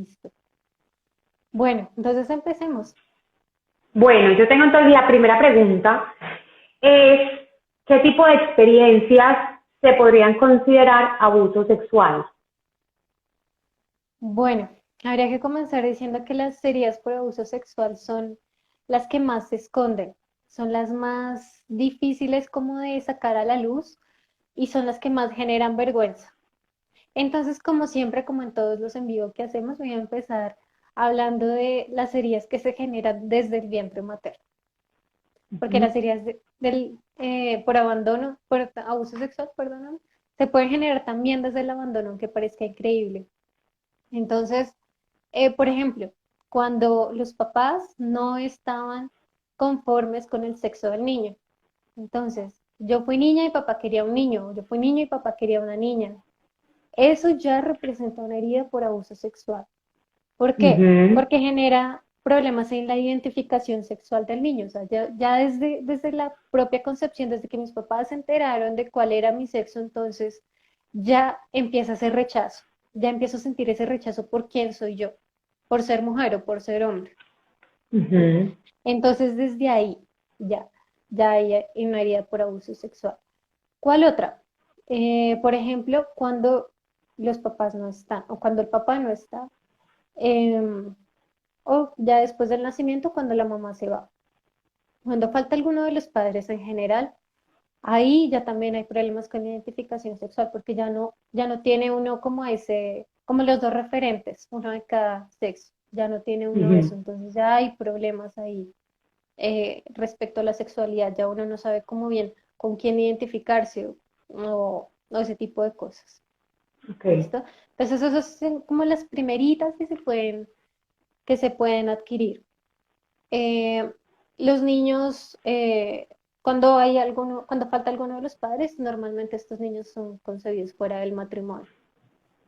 Listo. Bueno, entonces empecemos. Bueno, yo tengo entonces la primera pregunta, es ¿qué tipo de experiencias se podrían considerar abuso sexual? Bueno, habría que comenzar diciendo que las heridas por abuso sexual son las que más se esconden, son las más difíciles como de sacar a la luz y son las que más generan vergüenza. Entonces, como siempre, como en todos los en vivo que hacemos, voy a empezar hablando de las heridas que se generan desde el vientre materno, porque Ujú. las heridas por abandono, por abuso sexual, perdón, se pueden generar también desde el abandono, aunque parezca increíble. Entonces, por ejemplo, cuando los papás no estaban conformes con el sexo del niño. Entonces, yo fui niña y papá quería un niño, yo fui niño y papá quería una niña. Eso ya representa una herida por abuso sexual. ¿Por qué? Ujú. Porque genera problemas en la identificación sexual del niño. O sea, ya desde la propia concepción, desde que mis papás se enteraron de cuál era mi sexo, entonces ya empieza ese rechazo. Ya empiezo a sentir ese rechazo por quién soy yo, por ser mujer o por ser hombre. Ujú. Entonces, desde ahí ya, ya hay una herida por abuso sexual. ¿Cuál otra? Por ejemplo, cuando los papás no están o cuando el papá no está. em, o ya después del nacimiento cuando la mamá se va. Cuando falta alguno de los padres en general, ahí ya también hay problemas con la identificación sexual porque ya no tiene uno como ese, como los dos referentes, uno de cada sexo, ya no tiene uno eso, Ujú. entonces ya hay problemas ahí respecto a la sexualidad, ya uno no sabe cómo bien con quién identificarse o ese tipo de cosas. Ok. ¿Listo? Entonces esas son como las primeritas que se pueden adquirir. Eh, los niños, cuando falta alguno de los padres, normalmente estos niños son concebidos fuera del matrimonio.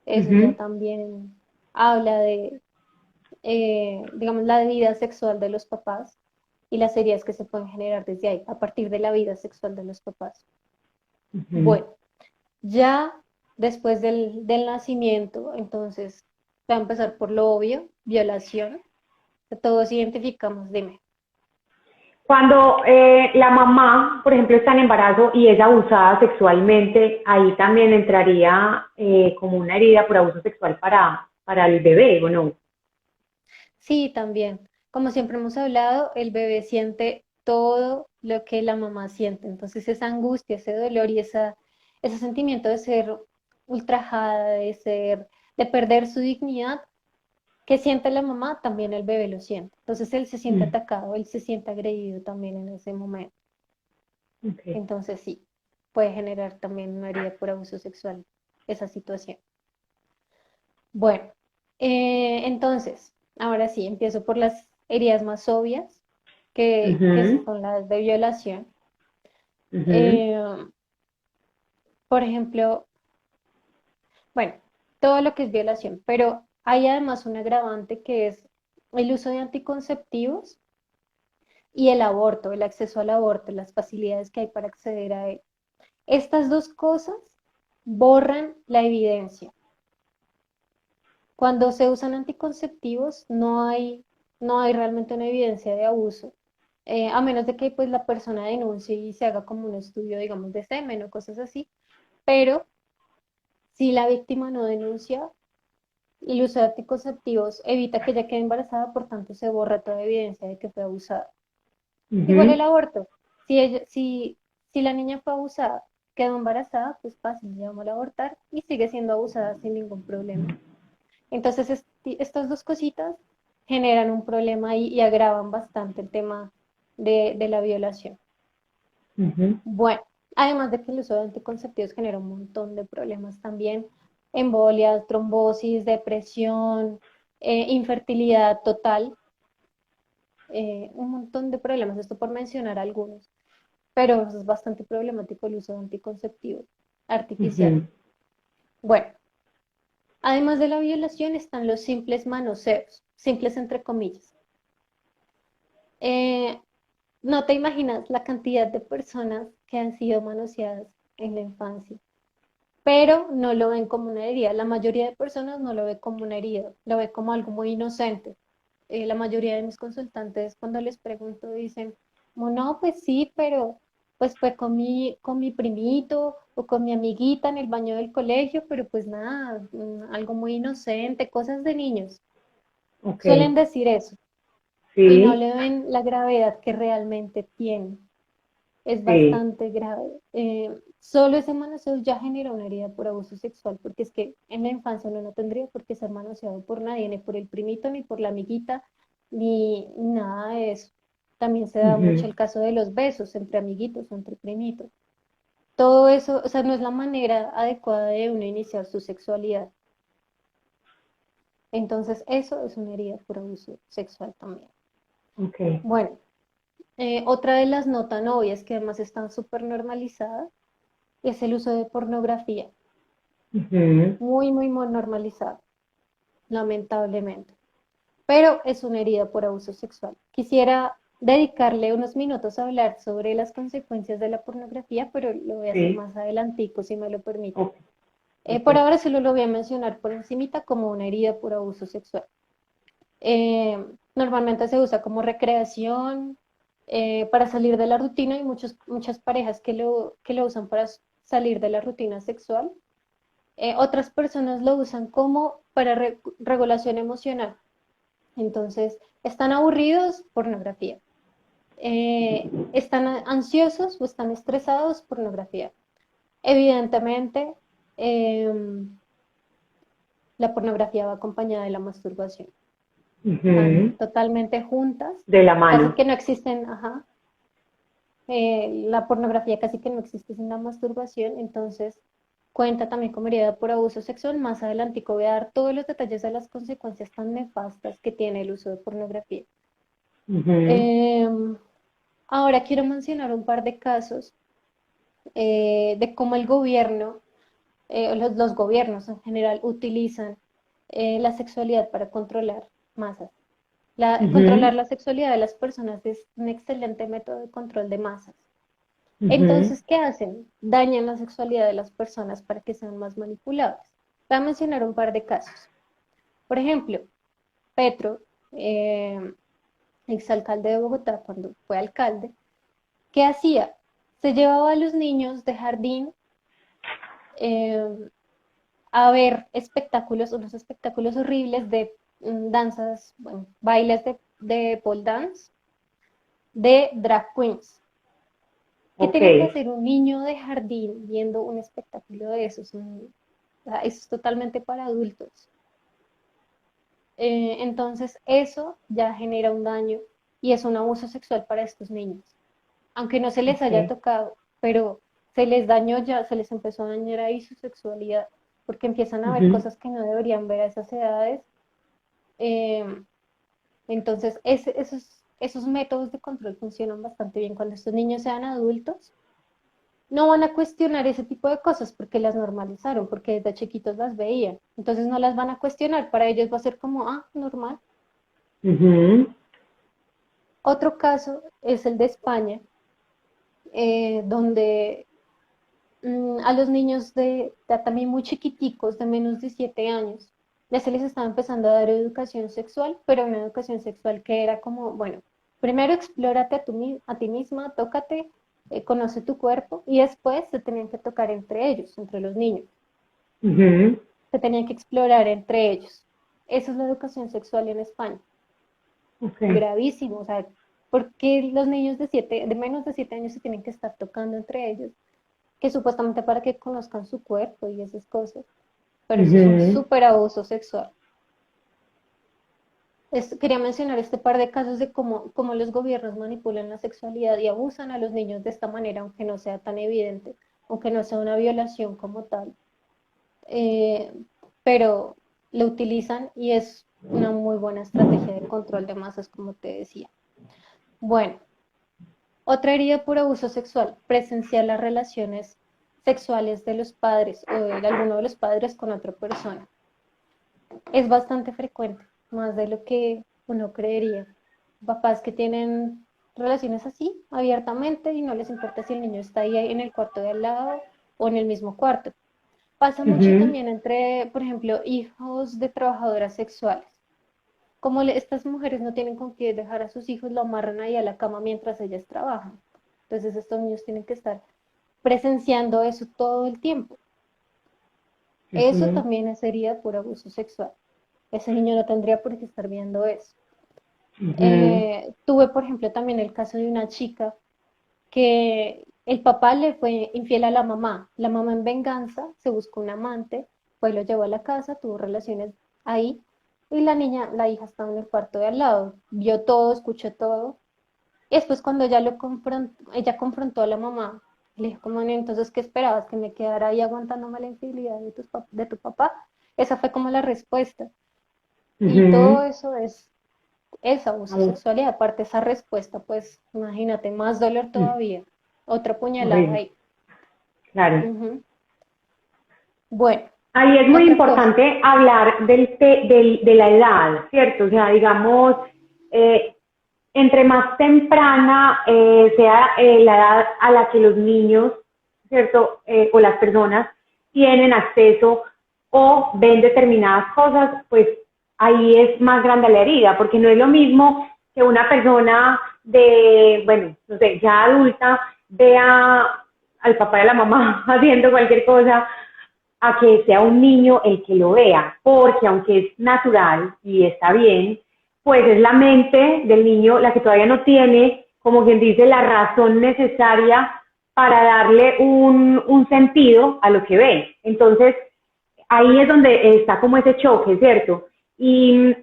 Eso ya Ujú. también habla de, digamos, la vida sexual de los papás y las heridas que se pueden generar desde ahí, a partir de la vida sexual de los papás. Ujú. Bueno, ya después del nacimiento, entonces, va a empezar por lo obvio, violación. Todos identificamos, dime. Cuando la mamá, por ejemplo, está en embarazo y es abusada sexualmente, ahí también entraría como una herida por abuso sexual para el bebé, ¿o no? Sí, también. Como siempre hemos hablado, el bebé siente todo lo que la mamá siente. Entonces, esa angustia, ese dolor y ese sentimiento de ser ultrajada, de perder su dignidad, que siente la mamá, también el bebé lo siente. Entonces, él se siente Mm. atacado, él se siente agredido también en ese momento. Ok. Entonces, sí, puede generar también una herida por abuso sexual esa situación. Bueno, entonces, ahora sí, empiezo por las heridas más obvias, que Ujú. son las de violación. Ujú. Eh, por ejemplo, bueno, todo lo que es violación, pero hay además un agravante que es el uso de anticonceptivos y el aborto, el acceso al aborto, las facilidades que hay para acceder a él. Estas dos cosas borran la evidencia. Cuando se usan anticonceptivos, no hay realmente una evidencia de abuso, a menos de que pues, la persona denuncie y se haga como un estudio, digamos, de semen o cosas así. Pero si la víctima no denuncia, el uso de anticonceptivos evita que ella quede embarazada, por tanto se borra toda evidencia de que fue abusada. Igual el Ujú. aborto. Si la niña fue abusada, quedó embarazada, pues fácil, llama a abortar y sigue siendo abusada sin ningún problema. Entonces, estas dos cositas generan un problema ahí y agravan bastante el tema de la violación. Ujú. Bueno, además de que el uso de anticonceptivos genera un montón de problemas también, embolias, trombosis, depresión, infertilidad total, un montón de problemas, esto por mencionar algunos, pero es bastante problemático el uso de anticonceptivos artificiales. Ujú. Bueno, además de la violación están los simples manoseos, simples entre comillas. Eh, no te imaginas la cantidad de personas que han sido manoseadas en la infancia. pero no lo ven como una herida. La mayoría de personas no lo ve como una herida, lo ve como algo muy inocente. La mayoría de mis consultantes, cuando les pregunto, dicen, "Como, no, pues sí, pero pues fue con mi primito o con mi amiguita en el baño del colegio, pero pues nada, algo muy inocente, cosas de niños". Ok, Suelen decir eso y no sí, le ven la gravedad que realmente tiene. Es sí, bastante grave. Solo ese manoseo ya genera una herida por abuso sexual, porque es que en la infancia uno no tendría por qué ser manoseado por nadie, ni por el primito, ni por la amiguita, ni nada de eso. También se da mucho ujú, el caso de los besos entre amiguitos o entre primitos. Todo eso, o sea, no es la manera adecuada de uno iniciar su sexualidad. Entonces, eso es una herida por abuso sexual también. ok, Bueno, otra de las no tan obvias que además están súper normalizadas es el uso de pornografía, ujú, muy normalizado, lamentablemente. Pero es una herida por abuso sexual. Quisiera dedicarle unos minutos a hablar sobre las consecuencias de la pornografía, pero lo voy a hacer sí, más adelantico, si me lo permite. ok, Por perfecto. ahora solo lo voy a mencionar por encimita como una herida por abuso sexual. Eh, Normalmente se usa como recreación, para salir de la rutina y muchas parejas que lo usan para salir de la rutina sexual. Otras personas lo usan como para regulación emocional. Entonces, están aburridos, pornografía. Están ansiosos o están estresados, pornografía. Evidentemente, em, la pornografía va acompañada de la masturbación. Van Ujú, totalmente juntas, de la casi mano. que no existen, ajá. La pornografía casi que no existe sin la masturbación, entonces cuenta también como herida por abuso sexual. Más adelante voy a dar todos los detalles de las consecuencias tan nefastas que tiene el uso de pornografía. Ujú, Em, Ahora quiero mencionar un par de casos de cómo el gobierno, los gobiernos en general, utilizan la sexualidad para controlar masas. Controlar ujú, la sexualidad de las personas es un excelente método de control de masas. ujú, Entonces, ¿qué hacen? Dañan la sexualidad de las personas para que sean más manipulables. Voy a mencionar un par de casos. Por ejemplo, Petro, eh, exalcalde de Bogotá, cuando fue alcalde, ¿qué hacía? Se llevaba a los niños de jardín eh, a ver espectáculos, unos espectáculos horribles de danzas, bueno, bailes de pole dance, de drag queens. ¿Qué ok, tiene que hacer un niño de jardín viendo un espectáculo de esos? O sea, eso es totalmente para adultos. Entonces, eso ya genera un daño y es un abuso sexual para estos niños. Aunque no se les haya ok. tocado, pero se les dañó ya, se les empezó a dañar ahí su sexualidad, porque empiezan a ver Ujú, cosas que no deberían ver a esas edades. Eh, entonces, esos métodos de control funcionan bastante bien. Cuando estos niños sean adultos, no van a cuestionar ese tipo de cosas porque las normalizaron, porque desde chiquitos las veían. Entonces no las van a cuestionar, para ellos va a ser como, ah, normal. ujú, Otro caso es el de España, donde a los niños de también muy chiquiticos, de menos de 7 años, ya se les estaba empezando a dar educación sexual, pero una educación sexual que era como, bueno, primero explórate a ti misma, tócate, conoce tu cuerpo y después se tenían que tocar entre ellos, entre los niños. ujú, Se tenían que explorar entre ellos. Esa es la educación sexual en España. ok, Gravísimo, o sea, porque los niños de menos de 7 años se tienen que estar tocando entre ellos, que supuestamente para que conozcan su cuerpo y esas cosas, pero eso es un ujú, súper abuso sexual. Quería mencionar este par de casos de cómo los gobiernos manipulan la sexualidad y abusan a los niños de esta manera, aunque no sea tan evidente, aunque no sea una violación como tal. eh, pero lo utilizan y es una muy buena estrategia de control de masas, como te decía. Bueno, otra herida por abuso sexual, presenciar las relaciones sexuales de los padres o de alguno de los padres con otra persona. Es bastante frecuente, más de lo que uno creería. Papás que tienen relaciones así, abiertamente, y no les importa si el niño está ahí en el cuarto de al lado o en el mismo cuarto. Pasa mucho Ujú. también entre, por ejemplo, hijos de trabajadoras sexuales. Como estas mujeres no tienen con qué dejar a sus hijos, lo amarran ahí a la cama mientras ellas trabajan. Entonces estos niños tienen que estar presenciando eso todo el tiempo. Eso Ujú. también sería por abuso sexual. Ese niño no tendría por qué estar viendo eso. Ujú. Tuve, por ejemplo, también el caso de una chica que el papá le fue infiel a la mamá. La mamá en venganza se buscó un amante, fue y lo llevó a la casa, tuvo relaciones ahí y la niña, la hija estaba en el cuarto de al lado, vio todo, escuchó todo. Y después cuando ella confrontó a la mamá, le dijo como, "No, entonces, ¿qué esperabas? ¿Que me quedara ahí aguantándome la infidelidad de tu papá?" Esa fue como la respuesta. Y todo Ujú. eso es abuso Abu- sexual y aparte esa respuesta, pues imagínate, más dolor mm, todavía. Otra puñalada Horrible, ahí. claro. Ujú. Bueno, Ahí es muy otra cosa. importante hablar de la edad, ¿cierto? O sea, digamos, eh, entre más temprana sea la edad a la que los niños, ¿cierto? O las personas tienen acceso o ven determinadas cosas, pues ahí es más grande la herida, porque no es lo mismo que una persona de, bueno, no sé, ya adulta, vea al papá y a la mamá haciendo cualquier cosa a que sea un niño el que lo vea, porque aunque es natural y está bien, pues es la mente del niño la que todavía no tiene, como quien dice, la razón necesaria para darle un sentido a lo que ve. Entonces, ahí es donde está como ese choque, ¿cierto? Y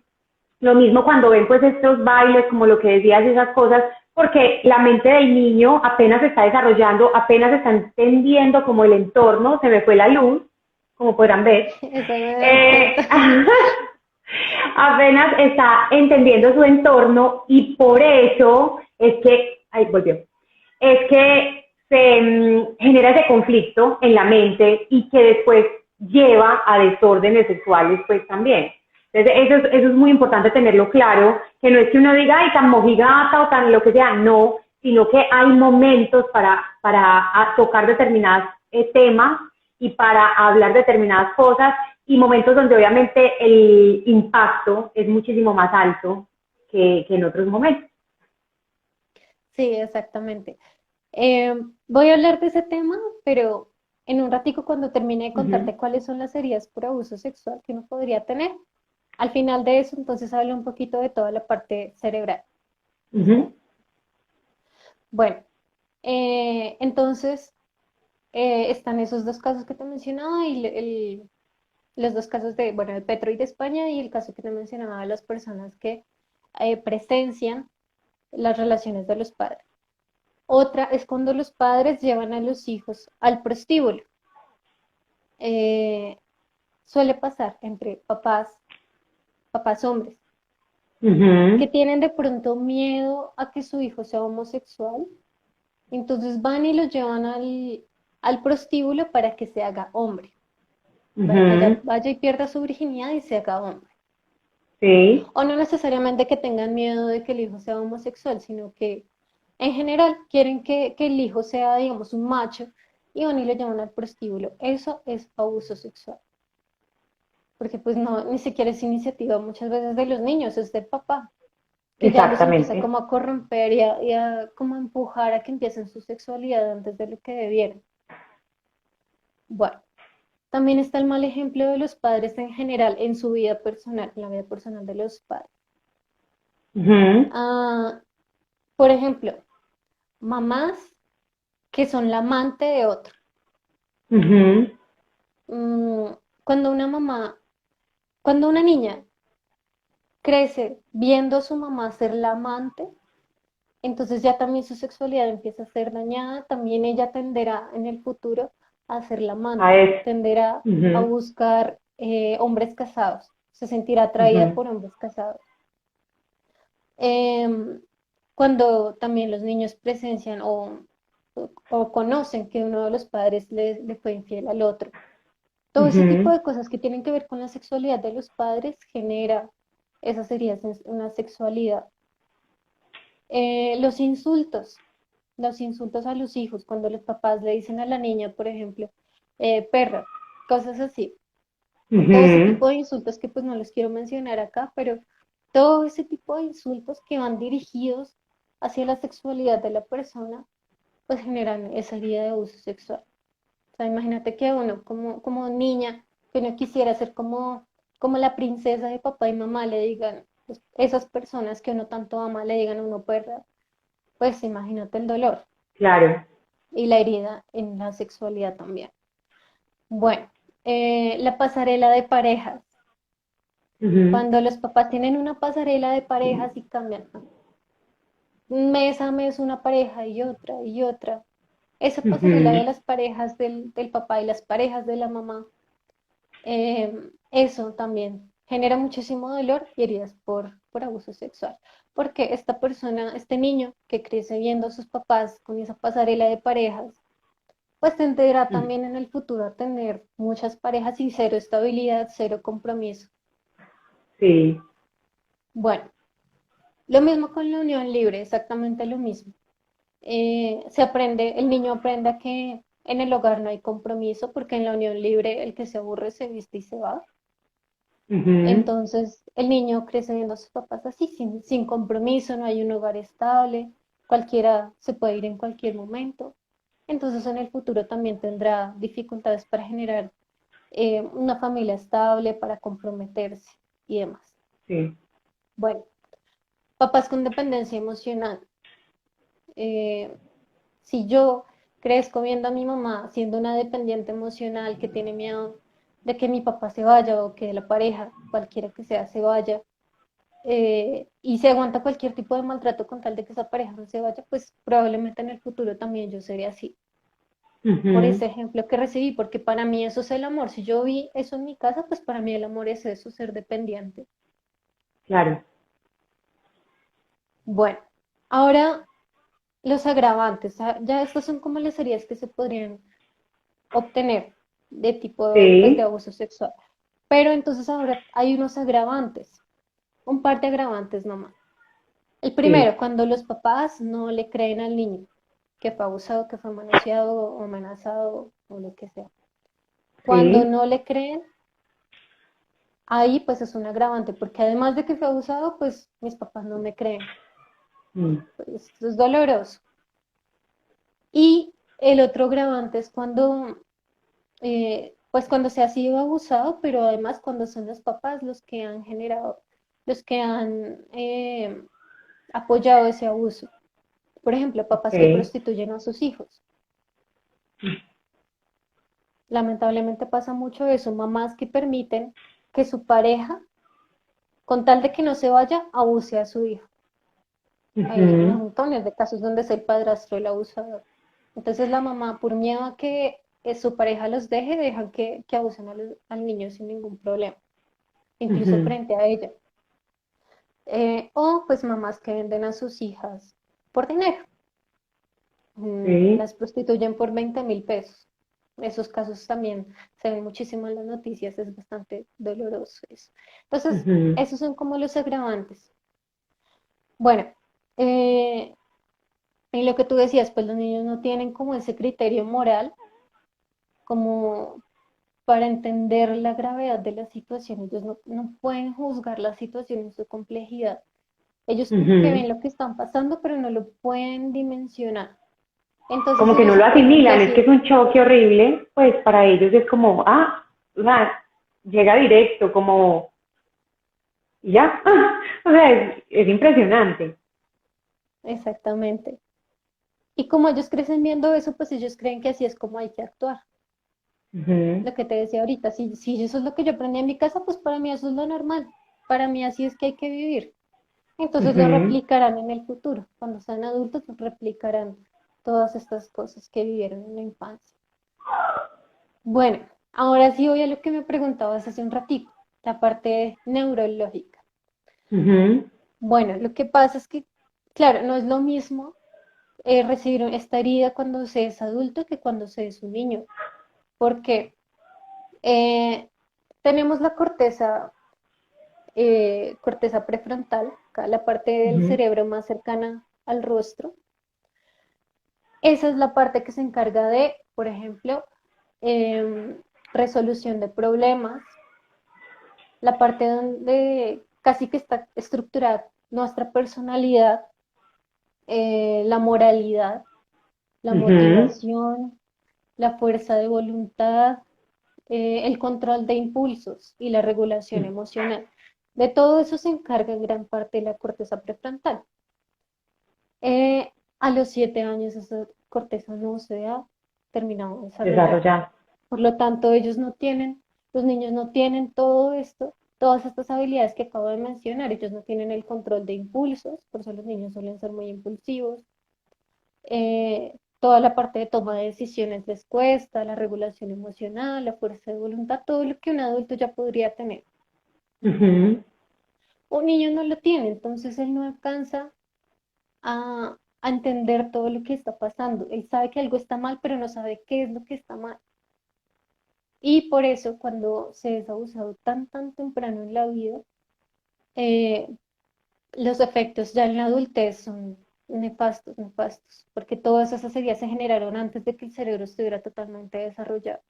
lo mismo cuando ven pues estos bailes, como lo que decías, esas cosas, porque la mente del niño apenas se está desarrollando, apenas está entendiendo como el entorno, se me fue la luz, como podrán ver, Eso me he dado eh, cuenta. apenas está entendiendo su entorno y por eso es que, ahí volvió, es que se genera ese conflicto en la mente y que después lleva a desórdenes sexuales pues también. Entonces eso es muy importante tenerlo claro, que no es que uno diga, ay, tan mojigata o tan lo que sea, no, sino que hay momentos para tocar determinados temas y para hablar determinadas cosas y momentos donde obviamente el impacto es muchísimo más alto que en otros momentos. Sí, exactamente. Voy a hablar de ese tema, pero en un ratico cuando termine de Uh -huh. contarte cuáles son las heridas por abuso sexual que uno podría tener. Al final de eso, entonces hablo un poquito de toda la parte cerebral. Uh -huh. ¿Listo? Bueno, entonces están esos dos casos que te mencionaba y los dos casos de, bueno, de Petro y de España y el caso que te mencionaba de las personas que presencian las relaciones de los padres. Otra es cuando los padres llevan a los hijos al prostíbulo. Eh, Suele pasar entre papás hombres, Uh que -huh. tienen de pronto miedo a que su hijo sea homosexual. Entonces van y lo llevan al prostíbulo para que se haga hombre, Uh para que -huh. ella vaya y pierda su virginidad y se haga hombre. Sí, O no necesariamente que tengan miedo de que el hijo sea homosexual, sino que en general quieren que el hijo sea, digamos, un macho y van y lo llevan al prostíbulo. Eso es abuso sexual, porque pues no, ni siquiera es iniciativa muchas veces de los niños, es del papá, que ya los empieza exactamente. como a corromper y a como a empujar a que empiecen su sexualidad antes de lo que debieran. Bueno, también está el mal ejemplo de los padres en general en su vida personal, en la vida personal de los padres. Uh -huh. Ah, por ejemplo, mamás que son la amante de otro. Uh -huh. Mm, cuando una mamá, cuando una niña crece viendo a su mamá ser la amante, entonces ya también su sexualidad empieza a ser dañada, también ella tenderá en el futuro a ser la A amante, eso. tenderá Uh a -huh. buscar hombres casados, se sentirá Uh atraída -huh. por hombres casados. Em, Cuando también los niños presencian o conocen que uno de los padres le fue infiel al otro. Uh Todo ese tipo -huh. de cosas que tienen que ver con la sexualidad de los padres genera esa sería una sexualidad. Los insultos a los hijos, cuando los papás le dicen a la niña, por ejemplo, perra. cosas así. Todo ese Ujú. tipo de insultos que pues no los quiero mencionar acá, pero todo ese tipo de insultos que van dirigidos hacia la sexualidad de la persona, pues generan esa herida de abuso sexual. O sea, imagínate que uno como niña, que uno quisiera ser como la princesa de papá y mamá, le digan, pues, esas personas que uno tanto ama, le digan a uno perra, pues imagínate el dolor Claro. y la herida en la sexualidad también. Bueno, la pasarela de parejas. Ujú. Cuando los papás tienen una pasarela de parejas y cambian, ¿no? Mes a mes una pareja y otra y otra. Esa pasarela de Ujú. las parejas del papá y las parejas de la mamá, eso también genera muchísimo dolor y heridas por abuso sexual. Porque esta persona, este niño que crece viendo a sus papás con esa pasarela de parejas, pues tenderá también en el futuro a tener muchas parejas y cero estabilidad, cero compromiso. Sí. Bueno, lo mismo con la unión libre, exactamente lo mismo. Se aprende, el niño aprende a que en el hogar no hay compromiso, porque en la unión libre el que se aburre se viste y se va. Ujú. Entonces el niño crece viendo a sus papás así, sin compromiso, no hay un hogar estable, cualquiera se puede ir en cualquier momento. Entonces en el futuro también tendrá dificultades para generar una familia estable, para comprometerse y demás. Sí. Bueno, papás con dependencia emocional. Eh, Si yo crezco viendo a mi mamá siendo una dependiente emocional que tiene miedo de que mi papá se vaya o que la pareja, cualquiera que sea, se vaya, y se aguanta cualquier tipo de maltrato con tal de que esa pareja no se vaya, pues probablemente en el futuro también yo seré así, por Ujú. ese ejemplo que recibí, porque para mí eso es el amor. Si yo vi eso en mi casa, pues para mí el amor es eso, ser dependiente. Claro. Bueno, ahora los agravantes, ya estas son como las heridas que se podrían obtener de tipo pues, de Sí. abuso sexual. Pero entonces ahora hay unos agravantes, un par de agravantes nomás. El Sí. primero, cuando los papás no le creen al niño que fue abusado, que fue manoseado o amenazado o lo que sea. Cuando Sí. no le creen, ahí pues es un agravante, porque además de que fue abusado, pues mis papás no me creen. Mm. Pues, esto es doloroso. Y el otro agravante es pues cuando se ha sido abusado, pero además cuando son los papás los que han generado, los que han apoyado ese abuso. Por ejemplo, papás que Ok. prostituyen a sus hijos. Lamentablemente pasa mucho eso, mamás que permiten que su pareja, con tal de que no se vaya, abuse a su hijo. Hay Ujú. montones de casos donde es el padrastro el abusador. Entonces la mamá, por miedo a que su pareja los deje, dejan que abusen al niño sin ningún problema, incluso Ujú. frente a ella. O pues mamás que venden a sus hijas por dinero. Sí. Las prostituyen por 20.000 pesos. Esos casos también se ven muchísimo en las noticias, es bastante doloroso eso. Entonces, Ujú. esos son como los agravantes. Bueno, eh, en lo que tú decías, pues los niños no tienen como ese criterio moral como para entender la gravedad de la situación. Ellos no pueden juzgar la situación en su complejidad. Ellos como que Ujú. ven lo que están pasando, pero no lo pueden dimensionar. Entonces Como que ellos no se lo pueden asimilan, es que es decir, un choque horrible, pues para ellos es como, o sea, llega directo, como, y ya, o sea, es impresionante. exactamente. Y como ellos crecen viendo eso, pues ellos creen que así es como hay que actuar. Ujú. Lo que te decía ahorita, si eso es lo que yo aprendí en mi casa, pues para mí eso es lo normal. Para mí así es que hay que vivir. Entonces lo Ujú. replicarán en el futuro. Cuando sean adultos, replicarán todas estas cosas que vivieron en la infancia. Bueno, ahora sí voy a lo que me preguntabas hace un ratito, la parte neurológica. Ujú. Bueno, lo que pasa es que, claro, no es lo mismo recibir esta herida cuando se es adulto que cuando se es un niño, porque eh, tenemos la corteza prefrontal, acá la parte del Ujú. cerebro más cercana al rostro. Esa es la parte que se encarga de, por ejemplo, em, resolución de problemas, la parte donde casi que está estructurada nuestra personalidad, la moralidad, la Ujú. motivación, la fuerza de voluntad, el control de impulsos y la regulación emocional. De todo eso se encarga en gran parte la corteza prefrontal. Eh, a los 7 años esa corteza no se ha terminado de desarrollar. Desarrollar. Por lo tanto, los niños no tienen todo esto, todas estas habilidades que acabo de mencionar. Ellos no tienen el control de impulsos, por eso los niños suelen ser muy impulsivos. Toda la parte de toma de decisiones les cuesta, la regulación emocional, la fuerza de voluntad, todo lo que un adulto ya podría tener. Ujú. Un niño no lo tiene, entonces él no alcanza a entender todo lo que está pasando. Él sabe que algo está mal, pero no sabe qué es lo que está mal. Y por eso cuando se es abusado tan temprano en la vida, eh, los efectos ya en la adultez son nefastos, porque todas esas heridas se generaron antes de que el cerebro estuviera totalmente desarrollado.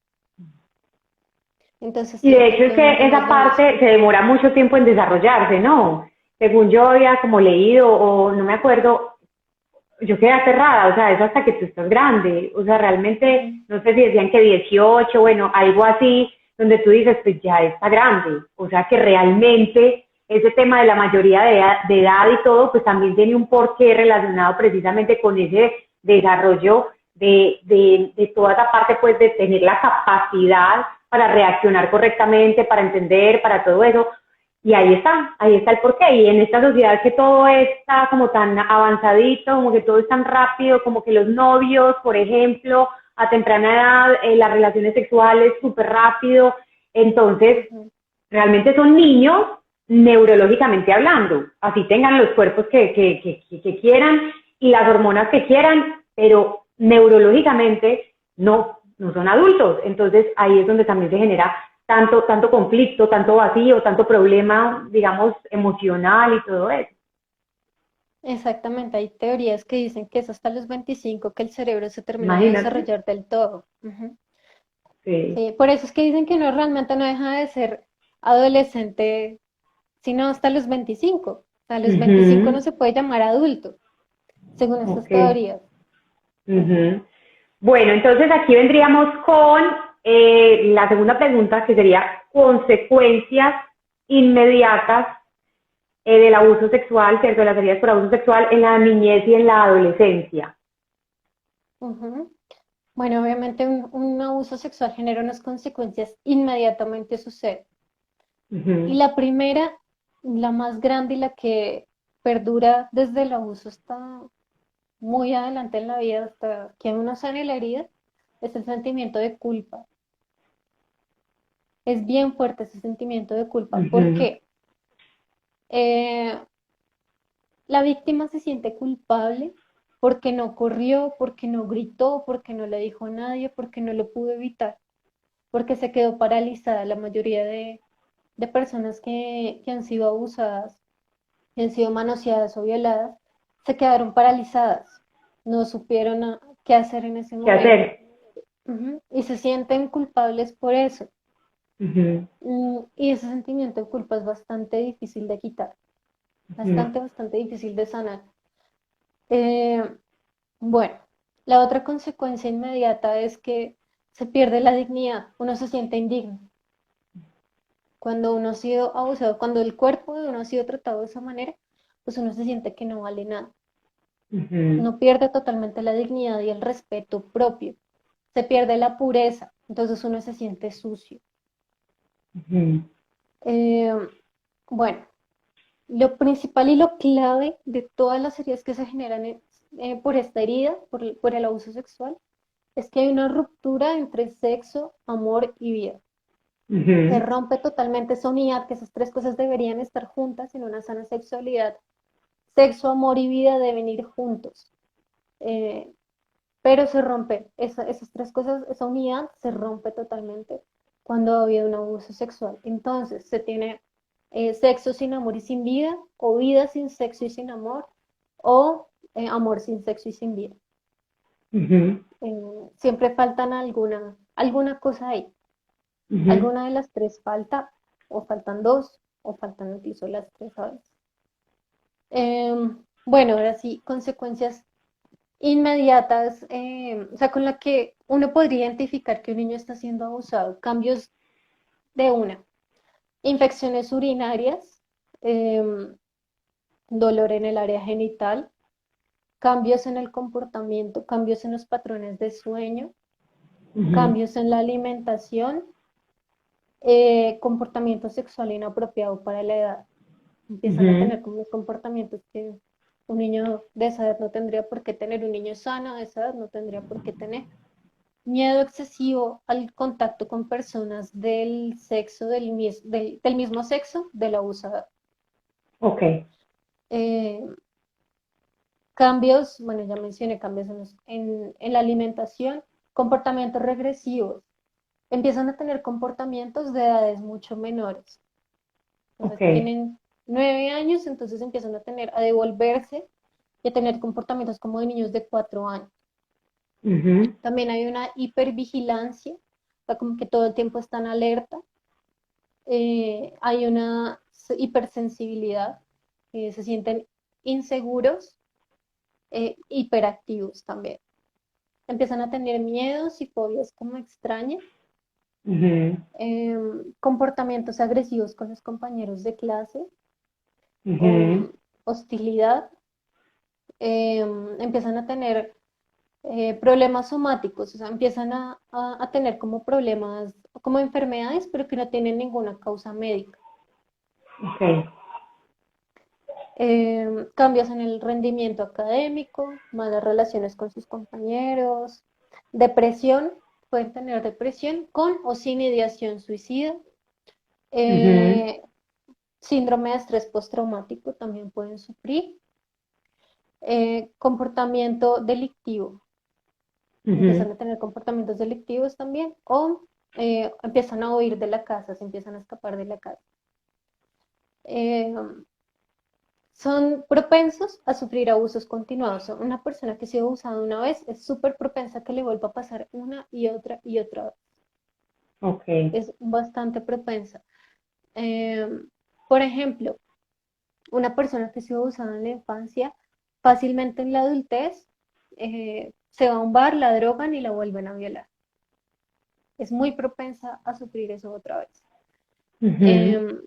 Entonces Y sí, de hecho es que efectivamente no es esa lo mismo. parte se demora mucho tiempo en desarrollarse, ¿no? Según yo había como leído, o no me acuerdo, yo quedé aterrada, o sea, eso hasta que tú estás grande, o sea, realmente, Ujú. no sé si decían que 18, bueno, algo así, donde tú dices, pues ya está grande, o sea, que realmente ese tema de la mayoría de edad y todo, pues también tiene un porqué relacionado precisamente con ese desarrollo de toda esa parte, pues de tener la capacidad para reaccionar correctamente, para entender, para todo eso, y ahí está el porqué. Y en esta sociedad que todo está como tan avanzadito, como que todo es tan rápido, como que los novios, por ejemplo, a temprana edad, las relaciones sexuales súper rápido. Entonces, Ujú. realmente son niños neurológicamente hablando. Así tengan los cuerpos que quieran y las hormonas que quieran, pero neurológicamente no son adultos. Entonces, ahí es donde también se genera tanto conflicto, tanto vacío, tanto problema, digamos, emocional y todo eso. Exactamente, hay teorías que dicen que es hasta los 25 que el cerebro se termina de Imagínate. desarrollar del todo. Ujú. Sí. Sí, por eso es que dicen que uno realmente no deja de ser adolescente sino hasta los 25. A los 25 no Ujú. se puede llamar adulto, según estas Ok. teorías. Ujú. Ujú. Bueno, entonces aquí vendríamos con la segunda pregunta, que sería consecuencias inmediatas del abuso sexual, ¿cierto? De las heridas por abuso sexual en la niñez y en la adolescencia. Ujú. Bueno, obviamente un abuso sexual genera unas consecuencias inmediatamente suceden. Y Ujú. la primera, la más grande y la que perdura desde el abuso hasta muy adelante en la vida, hasta que uno sane la herida, es el sentimiento de culpa. Es bien fuerte ese sentimiento de culpa. ¿Por Ujú. qué? Eh, la víctima se siente culpable porque no corrió, porque no gritó, porque no le dijo a nadie, porque no lo pudo evitar, porque se quedó paralizada. La mayoría de personas que han sido abusadas, que han sido manoseadas o violadas, se quedaron paralizadas, no supieron qué hacer en ese ¿Qué momento. hacer? Ujú. Y se sienten culpables por eso. Ujú. Y ese sentimiento de culpa es bastante difícil de quitar, Ujú. bastante difícil de sanar. Eh, bueno, la otra consecuencia inmediata es que se pierde la dignidad, uno se siente indigno. Cuando uno ha sido abusado, cuando el cuerpo de uno ha sido tratado de esa manera, pues uno se siente que no vale nada. Ujú. Uno pierde totalmente la dignidad y el respeto propio. Se pierde la pureza, entonces uno se siente sucio. Ujú. Eh, bueno, lo principal y lo clave de todas las heridas que se generan por esta herida, por el abuso sexual, es que hay una ruptura entre sexo, amor y vida. Se Ujú. rompe totalmente esa unidad, que esas tres cosas deberían estar juntas en una sana sexualidad. Sexo, amor y vida deben ir juntos. Eh, pero se rompe, esas tres cosas, esa unidad se rompe totalmente cuando ha habido un abuso sexual. Entonces, se tiene sexo sin amor y sin vida, o vida sin sexo y sin amor, o amor sin sexo y sin vida. Ujú. Siempre faltan alguna cosa ahí. Ujú. Alguna de las tres falta, o faltan dos, o faltan incluso las tres a veces. Bueno, ahora sí, consecuencias inmediatas, o sea, con la que uno podría identificar que un niño está siendo abusado. Cambios de una, infecciones urinarias, dolor en el área genital, cambios en el comportamiento, cambios en los patrones de sueño, Ujú. cambios en la alimentación, comportamiento sexual inapropiado para la edad. Empiezan a Ujú. tener como los comportamientos que un niño de esa edad no tendría por qué tener, un niño sano de esa edad no tendría por qué tener. Miedo excesivo al contacto con personas del sexo, del mismo sexo del abusador. Ok. Eh, Cambios, bueno, ya mencioné cambios en la alimentación, comportamientos regresivos. Empiezan a tener comportamientos de edades mucho menores. Ok. Entonces tienen 9 años, entonces empiezan a devolverse y a tener comportamientos como de niños de 4 años. Ujú. También hay una hipervigilancia, o sea, como que todo el tiempo están alerta. Hay una hipersensibilidad, se sienten inseguros, hiperactivos también. Empiezan a tener miedos y fobias como extrañas, Ujú. comportamientos agresivos con los compañeros de clase, Ujú. hostilidad, empiezan a tener problemas somáticos, o sea, empiezan a tener como problemas, como enfermedades, pero que no tienen ninguna causa médica. Ok. Cambios en el rendimiento académico, malas relaciones con sus compañeros, depresión, pueden tener depresión con o sin ideación suicida, Ujú. eh, síndrome de estrés postraumático también pueden sufrir, comportamiento delictivo, Ujú. empiezan a tener comportamientos delictivos también o empiezan a huir de la casa, se empiezan a escapar de la casa. Eh, Son propensos a sufrir abusos continuados. Una persona que ha sido abusada una vez es súper propensa a que le vuelva a pasar una y otra vez. Ok. Es bastante propensa. Eh, por ejemplo, una persona que ha sido abusada en la infancia, fácilmente en la adultez, se va a un bar, la drogan y la vuelven a violar. Es muy propensa a sufrir eso otra vez. Ujú. Eh,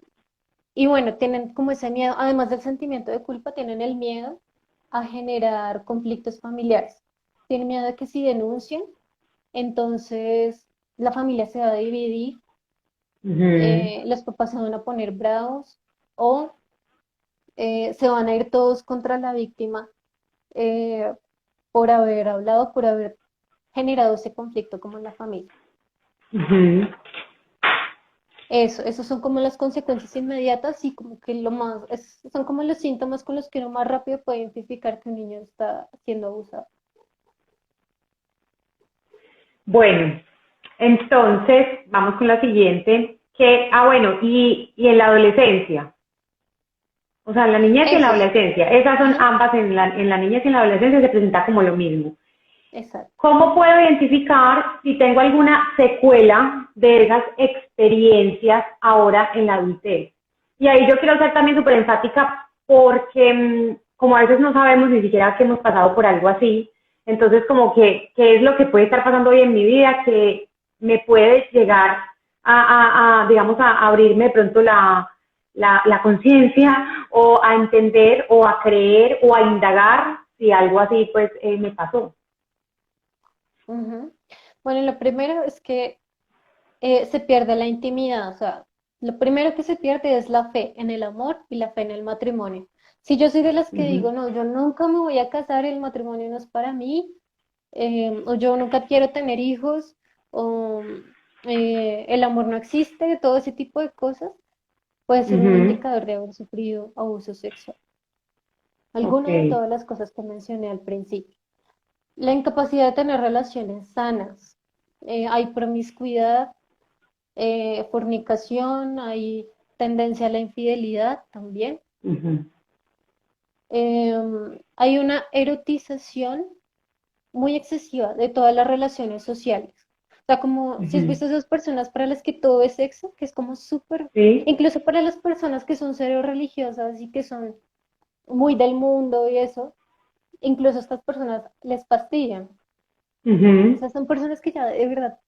Y bueno, tienen como ese miedo, además del sentimiento de culpa, tienen el miedo a generar conflictos familiares. Tienen miedo de que si denuncian, entonces la familia se va a dividir, Ujú. los papás se van a poner bravos o se van a ir todos contra la víctima eh, por haber hablado, por haber generado ese conflicto como en la familia. Ujú. Esos son como las consecuencias inmediatas y como que son como los síntomas con los que uno más rápido puede identificar que un niño está siendo abusado. Bueno, entonces vamos con la siguiente, bueno, y en la adolescencia, o sea, en la niñez y en la Esos, adolescencia, esas son ajá, ambas, en la niñez y en la adolescencia se presenta como lo mismo. exacto. ¿Cómo puedo identificar si tengo alguna secuela de esas experiencias ahora en la adultez? Y ahí yo quiero ser también súper enfática porque como a veces no sabemos ni siquiera que hemos pasado por algo así, entonces como que qué es lo que puede estar pasando hoy en mi vida que me puede llegar digamos, a abrirme de pronto la conciencia o a entender o a creer o a indagar si algo así pues me pasó. Ujú. Bueno, lo primero es que se pierde la intimidad, o sea, lo primero que se pierde es la fe en el amor y la fe en el matrimonio. Si yo soy de las que Ujú. digo, no, yo nunca me voy a casar, el matrimonio no es para mí, o yo nunca quiero tener hijos, o el amor no existe, todo ese tipo de cosas, puede ser un Ujú. indicador de haber sufrido abuso sexual. Ok. Alguna de todas las cosas que mencioné al principio. La incapacidad de tener relaciones sanas. Hay promiscuidad, fornicación, hay tendencia a la infidelidad también. Ujú. Hay una erotización muy excesiva de todas las relaciones sociales. sea, como si has Ujú. visto esas personas para las que todo es sexo, que es como súper, Sí. incluso para las personas que son cero religiosas y que son muy del mundo y eso, incluso estas personas les fastidian. O Ujú. sea, son personas que ya de verdad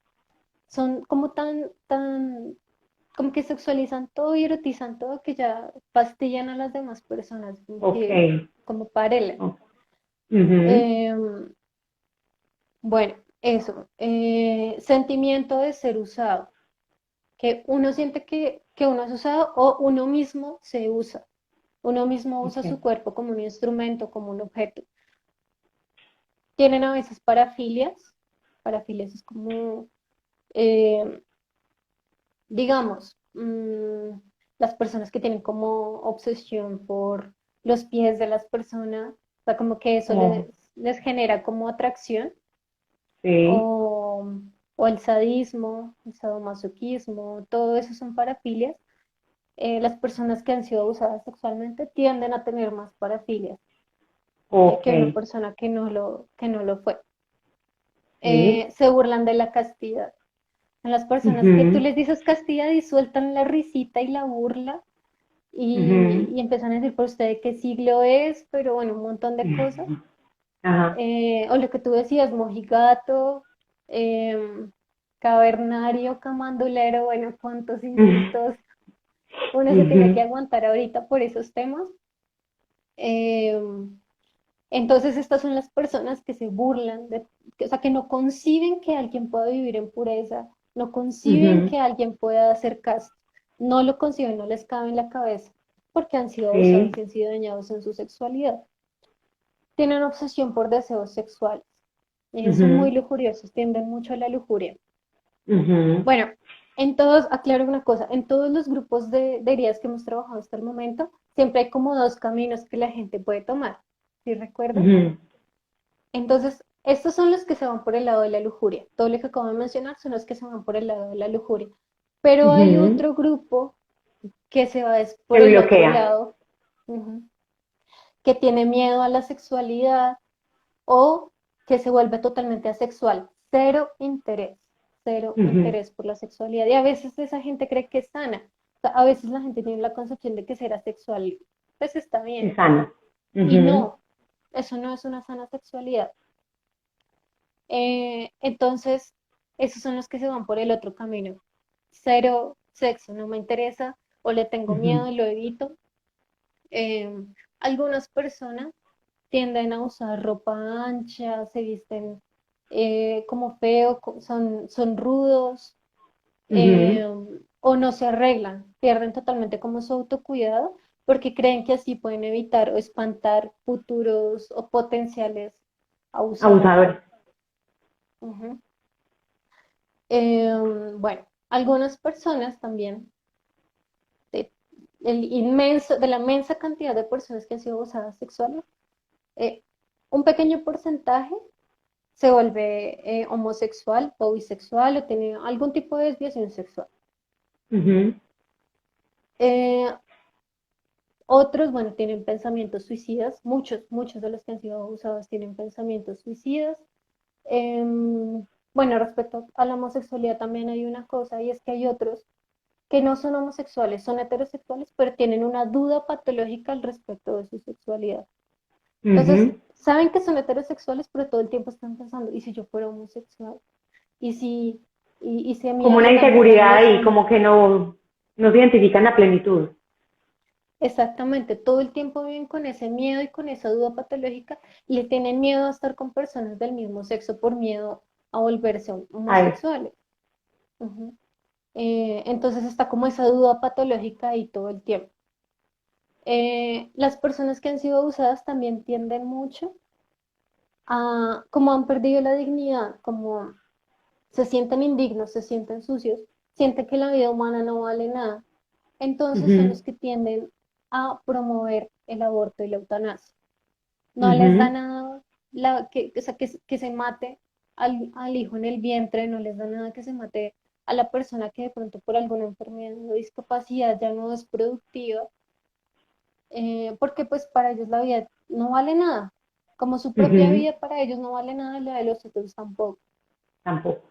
son como como que sexualizan todo y erotizan todo que ya fastidian a las demás personas, como Ok. que, como párele. Ok. Ujú. Em, bueno, eso, sentimiento de ser usado, que uno siente que uno es usado o uno mismo se usa. Uno mismo usa Ok. su cuerpo como un instrumento, como un objeto. Tienen a veces parafilias. Parafilias es como, eh, digamos, las personas que tienen como obsesión por los pies de las personas, o sea, como que eso Oh, les genera como atracción, sí. o, o el sadismo, el sadomasoquismo, todo eso son parafilias. Las personas que han sido abusadas sexualmente tienden a tener más parafilias Ok. que una persona que no lo fue. Sí. Se burlan de la castidad. En las personas que tú Ujú. les dices castidad y sueltan la risita y la burla Ujú. y empiezan a decir por usted de qué siglo es, pero bueno, un montón de cosas. Ajá. O lo que tú decías, mojigato, em, cavernario, camandulero, bueno, cuántos insultos uno se tiene que Ujú. aguantar ahorita por esos temas. Em, entonces estas son las personas que se burlan, o sea, que no conciben que alguien pueda vivir en pureza, no conciben Ujú. que alguien pueda hacer casto, no lo conciben, no les cabe en la cabeza, porque han sido abusados Sí. y han sido dañados en su sexualidad. Tienen obsesión por deseos sexuales, son muy Ujú. lujuriosos, tienden mucho a la lujuria. Ujú. Bueno, en todos, aclaro una cosa, en todos los grupos de heridas que hemos trabajado hasta el momento, siempre hay como dos caminos que la gente puede tomar, ¿sí recuerdas? Ujú. Entonces, estos son los que se van por el lado de la lujuria. Todo lo que acabo de mencionar son los que se van por el lado de la lujuria. Pero hay Ujú. otro grupo que se va por Se el otro bloquea. lado, ujú, que tiene miedo a la sexualidad o que se vuelve totalmente asexual. Cero Ujú. interés por la sexualidad. Y a veces esa gente cree que es sana. O sea, a veces la gente tiene la concepción de que ser asexual, pues está Es bien. sano. Y Ujú. no, eso no es una sana sexualidad. Entonces, esos son los que se van por el otro camino. Cero sexo, no me interesa, o le tengo Ujú. miedo y lo evito. Eh, Algunas personas tienden a usar ropa ancha, se visten como feo, son rudos, Ujú. eh, o no se arreglan, pierden totalmente como su autocuidado porque creen que así pueden evitar o espantar futuros o potenciales abusadores. Abusadores. Ujú. Bueno, algunas personas también, de, de la inmensa cantidad de personas que han sido abusadas sexualmente, eh, un pequeño porcentaje se vuelve homosexual o bisexual o tiene algún tipo de desviación sexual. Ujú. Eh, Otros, bueno, tienen pensamientos suicidas, muchos de los que han sido abusados tienen pensamientos suicidas. Bueno, respecto a la homosexualidad también hay una cosa y es que hay otros que no son homosexuales, son heterosexuales, pero tienen una duda patológica al respecto de su sexualidad. Entonces, Ujú. saben que son heterosexuales, pero todo el tiempo están pensando, ¿y si yo fuera homosexual? ¿Y si, y si a mí Como una me enamoran inseguridad los y hombres? como que no se identifican la plenitud. Exactamente, todo el tiempo viven con ese miedo y con esa duda patológica y le tienen miedo a estar con personas del mismo sexo por miedo a volverse A eso. homosexuales. Ujú. Entonces está como esa duda patológica ahí todo el tiempo. Las personas que han sido abusadas también tienden mucho a, como han perdido la dignidad, como se sienten indignos, se sienten sucios, sienten que la vida humana no vale nada, entonces son Ujú. los que tienden a promover el aborto y la eutanasia. No les da Ujú. nada o sea, que se mate al hijo en el vientre, no les da nada que se mate a la persona que de pronto por alguna enfermedad o discapacidad ya no es productiva, porque pues para ellos la vida no vale nada. Como su propia Ujú. vida para ellos no vale nada, la de los otros tampoco. Tampoco.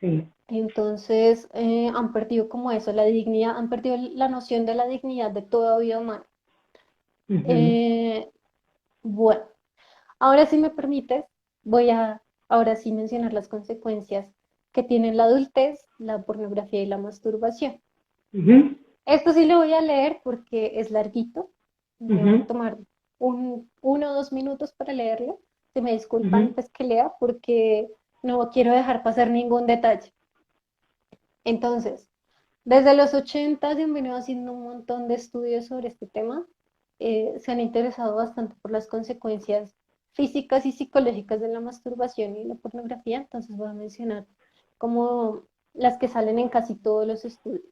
sí. Entonces, han perdido como eso, la dignidad, han perdido la noción de la dignidad de toda vida humana. Ujú, Eh, bueno, ahora si me permites, voy a ahora sí mencionar las consecuencias que tienen la adultez, la pornografía y la masturbación. ujú, Esto sí lo voy a leer porque es larguito. Me voy a ujú, tomar 1 o 2 minutos para leerlo. Se me disculpa ujú. antes que lea porque no quiero dejar pasar ningún detalle. Entonces, desde los 80 se han venido haciendo un montón de estudios sobre este tema. Se han interesado bastante por las consecuencias físicas y psicológicas de la masturbación y la pornografía. Entonces voy a mencionar como las que salen en casi todos los estudios.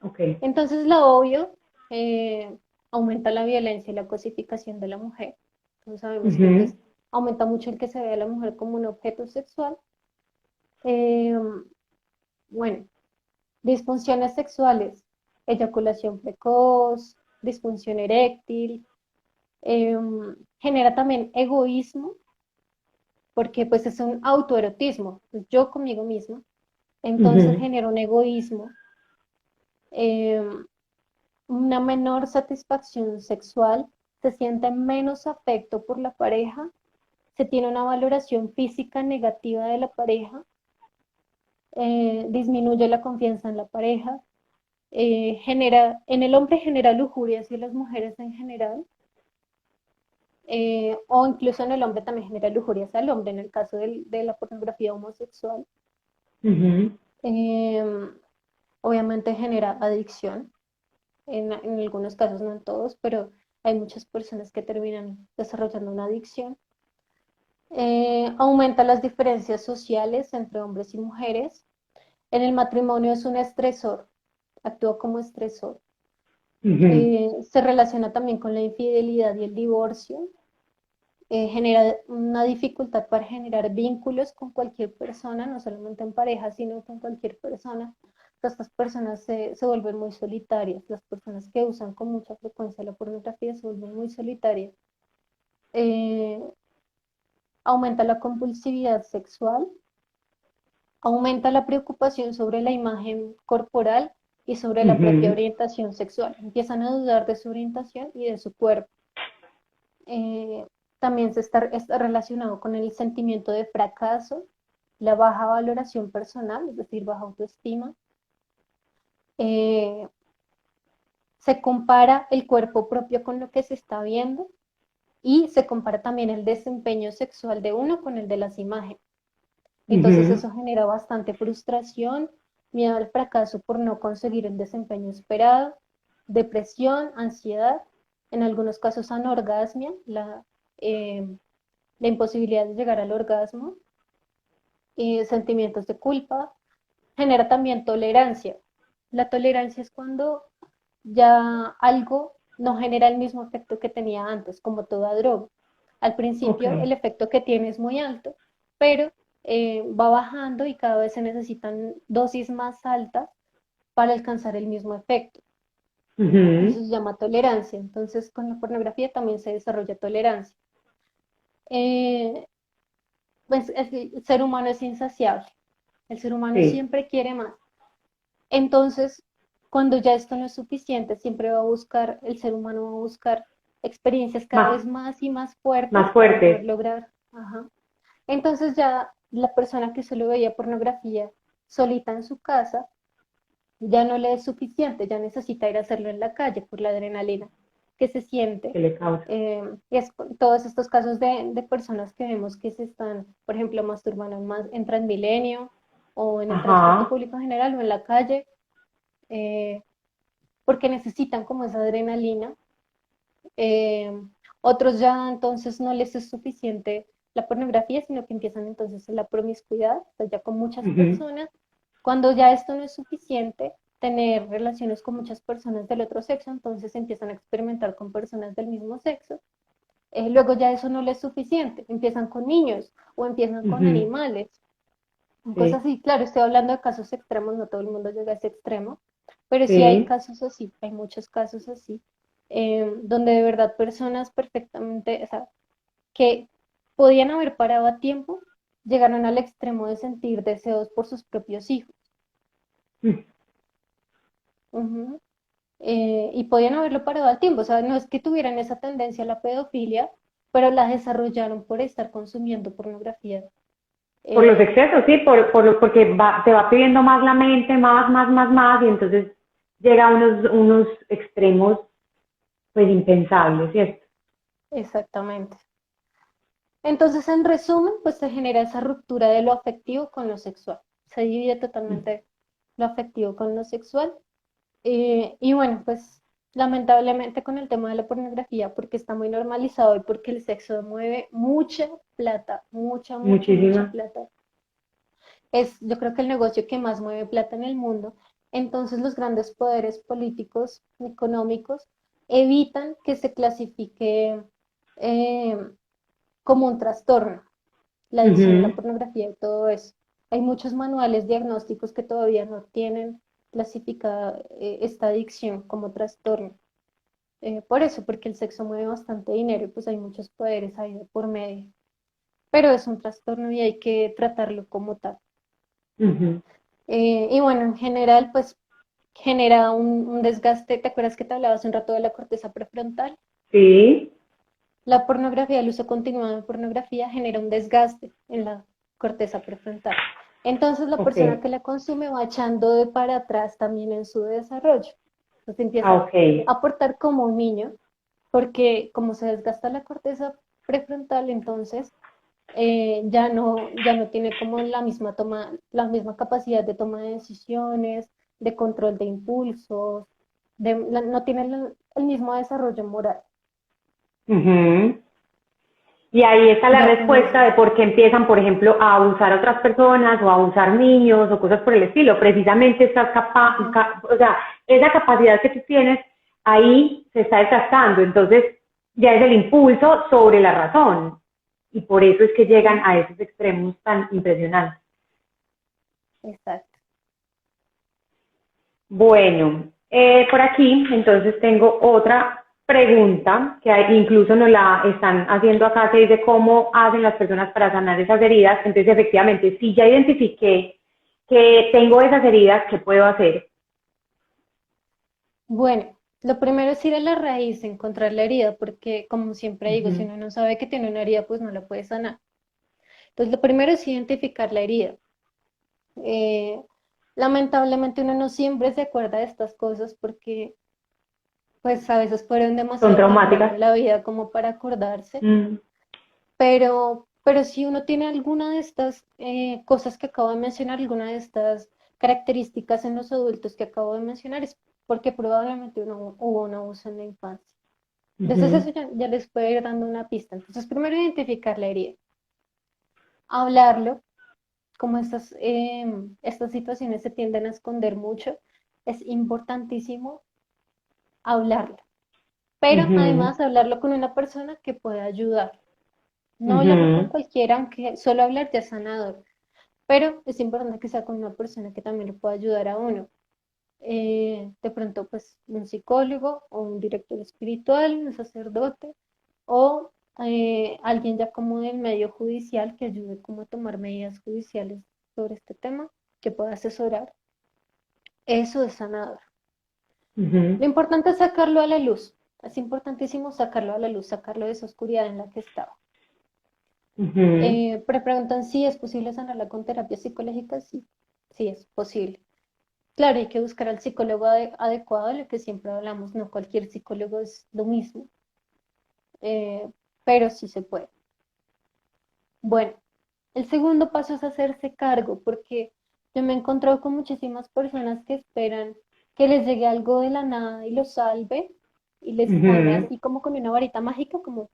Ok. Entonces, lo obvio, eh, aumenta la violencia y la cosificación de la mujer. Entonces, sabemos que Ujú, pues aumenta mucho el que se ve a la mujer como un objeto sexual. Eh, bueno, disfunciones sexuales, eyaculación precoz, disfunción eréctil, eh, genera también egoísmo, porque pues es un autoerotismo, pues, yo conmigo misma, entonces ujú. genera un egoísmo, eh, una menor satisfacción sexual, se siente menos afecto por la pareja, se tiene una valoración física negativa de la pareja, disminuye la confianza en la pareja, en el hombre genera lujuria hacia las mujeres en general, o incluso en el hombre también genera lujuria hacia el hombre, en el caso de la pornografía homosexual. Ujú, Eh, Obviamente genera adicción, en algunos casos, no en todos, pero hay muchas personas que terminan desarrollando una adicción. Aumenta las diferencias sociales entre hombres y mujeres. En el matrimonio es un estresor, actúa como estresor. ujú. Se relaciona también con la infidelidad y el divorcio. Genera una dificultad para generar vínculos con cualquier persona, no solamente en pareja, sino con cualquier persona. Estas personas se vuelven muy solitarias. Las personas que usan con mucha frecuencia la pornografía se vuelven muy solitarias. Eh, Aumenta la compulsividad sexual, aumenta la preocupación sobre la imagen corporal y sobre la propia Ujú, orientación sexual. Empiezan a dudar de su orientación y de su cuerpo. Eh, También está relacionado con el sentimiento de fracaso, la baja valoración personal, es decir, baja autoestima. Eh, Se compara el cuerpo propio con lo que se está viendo y se compara también el desempeño sexual de uno con el de las imágenes. Entonces ujú. eso genera bastante frustración, miedo al fracaso por no conseguir el desempeño esperado, depresión, ansiedad, en algunos casos anorgasmia, eh, la imposibilidad de llegar al orgasmo, sentimientos de culpa, genera también tolerancia. La tolerancia es cuando ya algo no genera el mismo efecto que tenía antes, como toda droga. Al Ok. principio el efecto que tiene es muy alto, pero va bajando y cada vez se necesitan dosis más altas para alcanzar el mismo efecto. Eso Ujú, se llama tolerancia. Entonces, con la pornografía también se desarrolla tolerancia. Eh, pues el ser humano es insaciable. El ser humano sí. siempre quiere más. Entonces, cuando ya esto no es suficiente, siempre va a buscar, el ser humano va a buscar experiencias cada Más, vez más y más fuertes más para poder fuerte. lograr. Ajá. Entonces ya la persona que solo veía pornografía solita en su casa, ya no le es suficiente, ya necesita ir a hacerlo en la calle por la adrenalina que se siente. Que le causa. Y es todos estos casos de personas que vemos que se están, por ejemplo, masturbando más en Transmilenio o en el transporte Ajá. público en general o en la calle, eh, porque necesitan como esa adrenalina. Eh, Otros ya entonces no les es suficiente la pornografía, sino que empiezan entonces la promiscuidad, o sea, ya con muchas Ujú, personas. Cuando ya esto no es suficiente, tener relaciones con muchas personas del otro sexo, entonces empiezan a experimentar con personas del mismo sexo. Luego ya eso no les es suficiente, empiezan con niños o empiezan con ujú. animales, cosas Sí, así. Claro, estoy hablando de casos extremos, no todo el mundo llega a ese extremo, pero sí hay sí. casos así, hay muchos casos así, donde de verdad personas perfectamente, o sea, que podían haber parado a tiempo, llegaron al extremo de sentir deseos por sus propios hijos. Mm. Ujú. Y podían haberlo parado al tiempo, o sea, no es que tuvieran esa tendencia a la pedofilia, pero la desarrollaron por estar consumiendo pornografía. Por los Eh, excesos, sí, porque te va pidiendo más la mente, más, y entonces llega a unos extremos pues impensables, ¿cierto? Exactamente. Entonces, en resumen, pues se genera esa ruptura de lo afectivo con lo sexual. Se divide totalmente lo afectivo con lo sexual. Y bueno, pues lamentablemente con el tema de la pornografía, porque está muy normalizado y porque el sexo mueve mucha plata, mucha Muchísima. plata. Es, yo creo que el negocio que más mueve plata en el mundo. Entonces, los grandes poderes políticos, económicos, evitan que se clasifique eh, como un trastorno la adicción a la Ujú. pornografía y todo eso. Hay muchos manuales diagnósticos que todavía no tienen clasificada esta adicción como trastorno. Por eso, porque el sexo mueve bastante dinero y pues hay muchos poderes ahí de por medio. Pero es un trastorno y hay que tratarlo como tal. Ujú. Y bueno, en general, pues genera un desgaste. ¿Te acuerdas que te hablaba hace un rato de la corteza prefrontal? Sí, La pornografía, el uso continuado de pornografía genera un desgaste en la corteza prefrontal. Entonces la ok. persona que la consume va echando de para atrás también en su desarrollo. Entonces Ah, empieza ok. a portar como un niño, porque como se desgasta la corteza prefrontal, entonces ya no tiene como la misma capacidad de toma de decisiones, de control de impulsos, no tiene el mismo desarrollo moral. Ujú. Y ahí está la Ya con respuesta eso. de por qué empiezan, por ejemplo, a abusar a otras personas o a abusar niños o cosas por el estilo. Precisamente estás Ujú. o sea, esa capacidad que tú tienes ahí se está desgastando. Entonces, ya es el impulso sobre la razón. Y por eso es que llegan Ujú. a esos extremos tan impresionantes. Exacto. Bueno, por aquí entonces tengo otra pregunta que incluso nos la están haciendo acá, que dice cómo hacen las personas para sanar esas heridas. Entonces, efectivamente, si ya identifiqué que tengo esas heridas, ¿qué puedo hacer? Bueno, lo primero es ir a la raíz, encontrar la herida, porque como siempre digo, si Ujú. uno no sabe que tiene una herida, pues no la puede sanar. Entonces, lo primero es identificar la herida. Eh, Lamentablemente uno no siempre se acuerda de estas cosas porque pues a veces fueron Son demasiado temprano traumáticas. en la vida como para acordarse, Mm. pero si uno tiene alguna de estas cosas que acabo de mencionar, alguna de estas características en los adultos que acabo de mencionar, es porque probablemente uno, hubo un abuso en la infancia. Entonces Ujú. eso ya les puede ir dando una pista. Entonces primero identificar la herida, hablarlo, como estas situaciones se tienden a esconder mucho, es importantísimo hablarlo. Pero Ujú. además hablarlo con una persona que pueda ayudar. No hablarlo con Ujú. cualquiera, aunque solo hablar ya es sanador. Pero es importante que sea con una persona que también le pueda ayudar a uno. De pronto, pues, un psicólogo o un director espiritual, un sacerdote o alguien ya como del medio judicial que ayude como a tomar medidas judiciales sobre este tema, que pueda asesorar. Eso es sanador. Ujú. Lo importante es sacarlo a la luz. Es importantísimo sacarlo a la luz, sacarlo de esa oscuridad en la que estaba. Ujú. Pero preguntan si es posible sanarla con terapia psicológica. Sí, sí es posible. Claro, hay que buscar al psicólogo adecuado, lo que siempre hablamos, no cualquier psicólogo es lo mismo, eh, pero sí se puede. Bueno, el segundo paso es hacerse cargo, porque yo me he encontrado con muchísimas personas que esperan que les llegue algo de la nada y los salve y les sane Ujú. así como con una varita mágica, como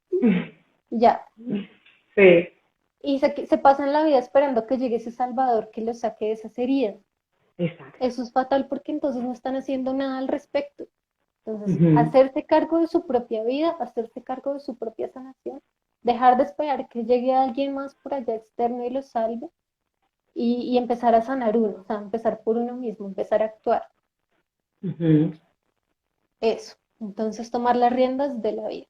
ya. Sí, Y se pasan la vida esperando que llegue ese salvador que los saque de esas heridas. exacto. Eso es fatal porque entonces no están haciendo nada al respecto. Entonces, Ujú. hacerse cargo de su propia vida, hacerse cargo de su propia sanación, dejar de esperar que llegue alguien más por allá externo y lo salve y empezar a sanar uno, o sea, empezar por uno mismo, empezar a actuar. Ujú. Eso. Entonces, tomar las riendas de la vida.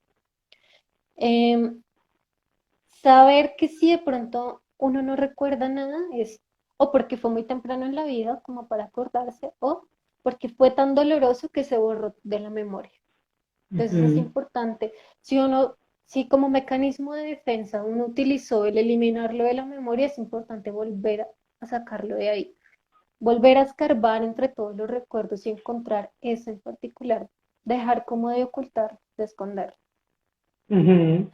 Em, Saber que si de pronto uno no recuerda nada es o porque fue muy temprano en la vida como para acordarse o porque fue tan doloroso que se borró de la memoria. Entonces es Ujú, importante, si uno, si como mecanismo de defensa uno utilizó el eliminarlo de la memoria, es importante volver a sacarlo de ahí, volver a escarbar entre todos los recuerdos y encontrar ese en particular, dejar como de ocultar, de esconder. ujú,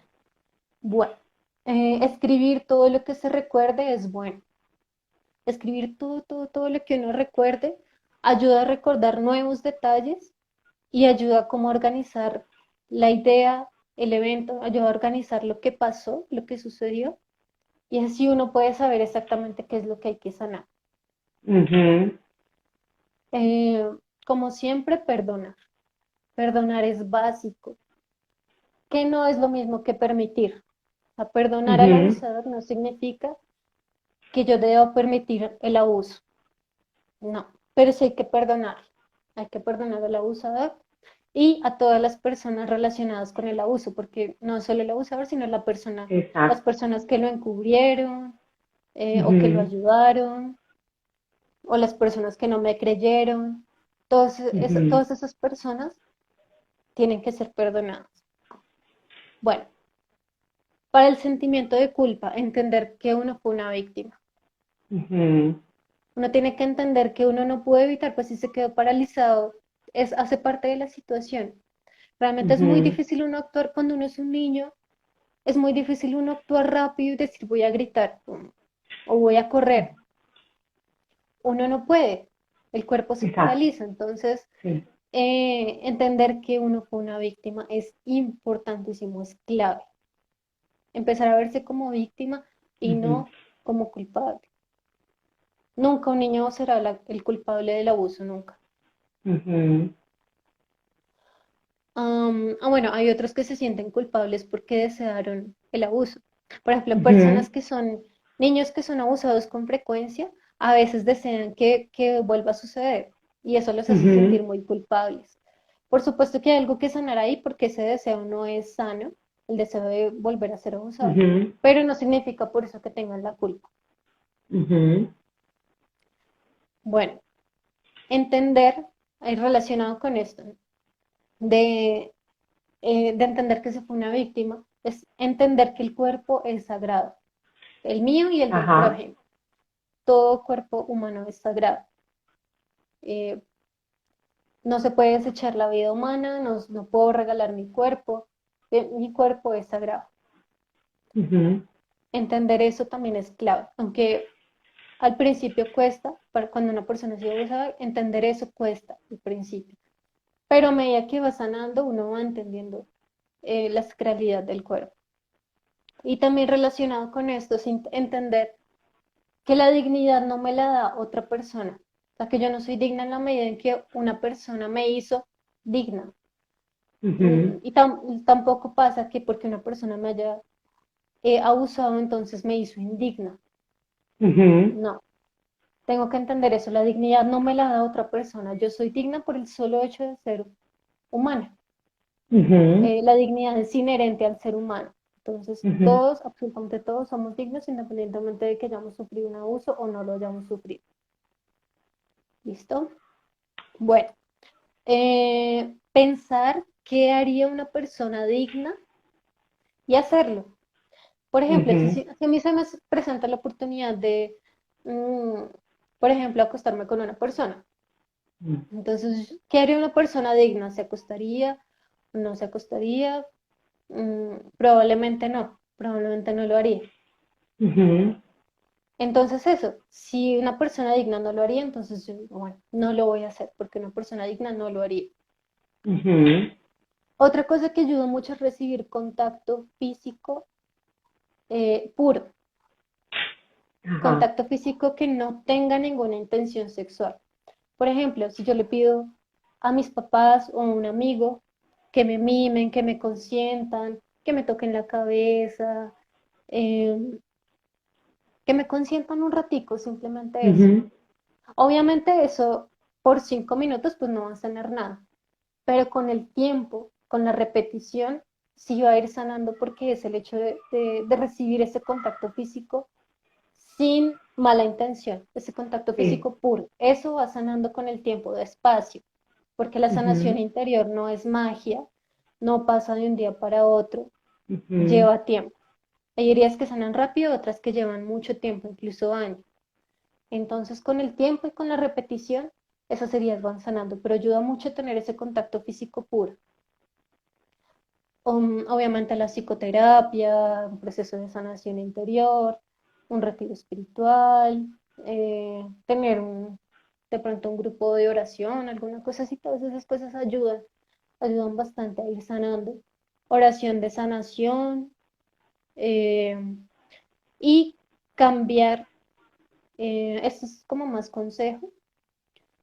Bueno, escribir todo lo que se recuerde es bueno. Escribir todo, todo, todo lo que uno recuerde ayuda a recordar nuevos detalles y ayuda como a organizar la idea, el evento, ayuda a organizar lo que pasó, lo que sucedió, y así uno puede saber exactamente qué es lo que hay que sanar. ujú. Eh, Como siempre, perdonar. Perdonar es básico, que no es lo mismo que permitir. O sea, perdonar al Ujú, abusador no significa que yo deba permitir el abuso, no, pero sí hay que perdonar al abusador y a todas las personas relacionadas con el abuso, porque no solo el abusador, sino la persona, las exacto. personas que lo encubrieron o que lo Ujú, ayudaron, o las personas que no me creyeron, ujú, todas esas personas tienen que ser perdonadas. Bueno, para el sentimiento de culpa, entender que uno fue una víctima. ujú, Uno tiene que entender que uno no puede evitar, pues si se quedó paralizado, hace parte de la situación. Realmente es muy ujú, difícil uno actuar cuando uno es un niño, es muy difícil uno actuar rápido y decir voy a gritar o voy a correr. Uno no puede, el cuerpo se exacto. paraliza. Entonces, Sí. entender que uno fue una víctima es importantísimo, es clave. Empezar a verse como víctima y Ujú, no como culpable. Nunca un niño será el culpable del abuso, nunca. ujú, Bueno, hay otros que se sienten culpables porque desearon el abuso. Por ejemplo, ujú, personas que son, niños que son abusados con frecuencia, a veces desean que vuelva a suceder y eso los hace sentir ujú, muy culpables. Por supuesto que hay algo que sanar ahí porque ese deseo no es sano, el deseo de volver a ser abusado, ujú, pero no significa por eso que tengan la culpa. ujú, Bueno, entender, relacionado con esto, de de entender que se fue una víctima, es entender que el cuerpo es sagrado, el mío y el del ajá, prójimo. Todo cuerpo humano es sagrado. Eh, no se puede desechar la vida humana, no, no puedo regalar mi cuerpo es sagrado. ujú, Entender eso también es clave, aunque al principio cuesta, para cuando una persona ha sido abusada, entender eso cuesta al principio. Pero a medida que va sanando, uno va entendiendo la sacralidad del cuerpo. Y también relacionado con esto, es entender que la dignidad no me la da otra persona. O sea, que yo no soy digna en la medida en que una persona me hizo digna. ujú, Y tampoco pasa que porque una persona me haya abusado, entonces me hizo indigna. ujú, No, tengo que entender eso. La dignidad no me la da otra persona. Yo soy digna por el solo hecho de ser humana. ujú, La dignidad es inherente al ser humano. Entonces, ujú. todos, absolutamente todos, somos dignos independientemente de que hayamos sufrido un abuso o no lo hayamos sufrido. ¿Listo? Bueno, pensar qué haría una persona digna y hacerlo. Por ejemplo, Ujú, si a mí se me presenta la oportunidad de, mm, por ejemplo, acostarme con una persona. Entonces, ¿qué haría una persona digna? ¿Se acostaría? ¿No se acostaría? Probablemente no lo haría. ujú, Entonces eso, si una persona digna no lo haría, entonces yo digo, bueno, no lo voy a hacer porque una persona digna no lo haría. ujú. Otra cosa que ayuda mucho es recibir contacto físico puro, Ajá. contacto físico que no tenga ninguna intención sexual. Por ejemplo, si yo le pido a mis papás o a un amigo que me mimen, que me consientan, que me toquen la cabeza, eh, que me consientan un ratico, simplemente eso. Ujú, Obviamente eso por 5 minutos pues no va a sanar nada, pero con el tiempo, con la repetición, sí va a ir sanando porque es el hecho de recibir ese contacto físico sin mala intención, ese contacto Sí. físico puro. Eso va sanando con el tiempo, despacio, porque la Ujú, sanación interior no es magia, no pasa de un día para otro, ujú. lleva tiempo. Hay heridas que sanan rápido, otras que llevan mucho tiempo, incluso años. Entonces, con el tiempo y con la repetición, esas heridas van sanando, pero ayuda mucho tener ese contacto físico puro. Obviamente la psicoterapia, un proceso de sanación interior, un retiro espiritual, tener de pronto un grupo de oración, alguna cosa así, todas esas cosas ayudan bastante a ir sanando. Oración de sanación eh, y cambiar, esto es como más consejo,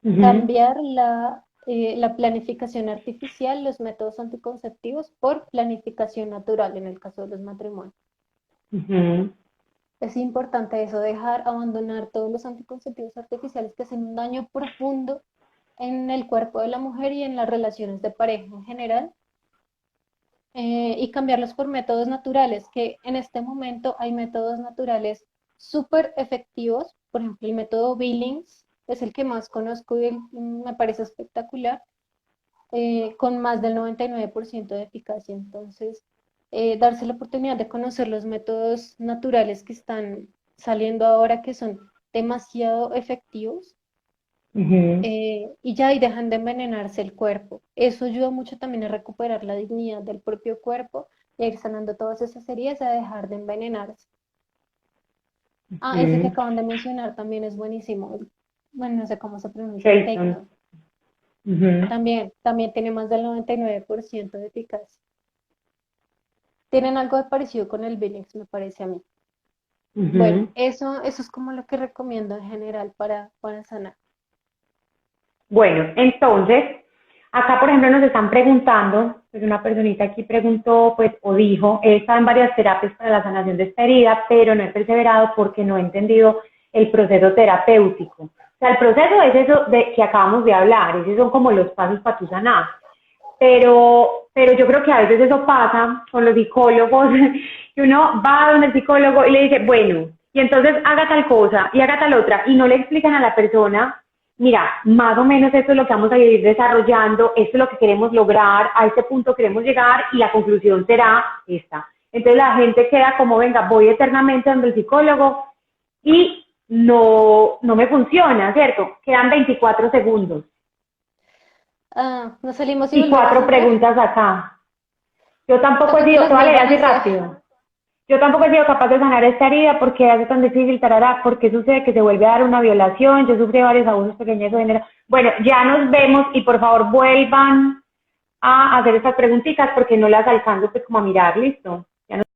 Ujú, cambiar la planificación artificial, los métodos anticonceptivos, por planificación natural en el caso de los matrimonios. ujú. Es importante eso, abandonar todos los anticonceptivos artificiales que hacen un daño profundo en el cuerpo de la mujer y en las relaciones de pareja en general, y cambiarlos por métodos naturales, que en este momento hay métodos naturales súper efectivos. Por ejemplo, el método Billings es el que más conozco y me parece espectacular, con más del 99% de eficacia. Entonces, darse la oportunidad de conocer los métodos naturales que están saliendo ahora, que son demasiado efectivos, Ujú. y ya y dejan de envenenarse el cuerpo. Eso ayuda mucho también a recuperar la dignidad del propio cuerpo y a ir sanando todas esas heridas, a dejar de envenenarse. Ah, ese que Ujú. acaban de mencionar también es buenísimo. Bueno, no sé cómo se pronuncia, Jason. Tecno. Ujú, También tiene más del 99% de eficacia. Tienen algo de parecido con el Billings, me parece a mí. Bueno, ujú. eso es como lo que recomiendo en general para sanar. Bueno, entonces, acá por ejemplo nos están preguntando, pues una personita aquí preguntó, pues, o dijo, he estado en varias terapias para la sanación de esta herida, pero no he perseverado porque no he entendido el proceso terapéutico. O sea, el proceso es eso de que acabamos de hablar, esos son como los pasos para tu sanar. Pero yo creo que a veces eso pasa con los psicólogos, que uno va donde el psicólogo y le dice, bueno, y entonces haga tal cosa y haga tal otra, y no le explican a la persona, mira, más o menos esto es lo que vamos a ir desarrollando, esto es lo que queremos lograr, a este punto queremos llegar y la conclusión será esta. Entonces la gente queda como, venga, voy eternamente donde el psicólogo y no me funciona, ¿cierto? Quedan 24 segundos Ah, nos salimos y y volvemos a cuatro entrar. preguntas acá. Yo tampoco he Toca que sido, te las voy a leer vuelvan a así hacer. rápido. Yo tampoco he sido capaz de sanar esta herida porque hace tan difícil, tarará, porque sucede que se vuelve a dar una violación, yo sufrí varios abusos pequeños de género. Bueno, ya nos vemos y por favor vuelvan a hacer estas preguntitas porque no las alcanzo pues como a mirar, listo. Ya nos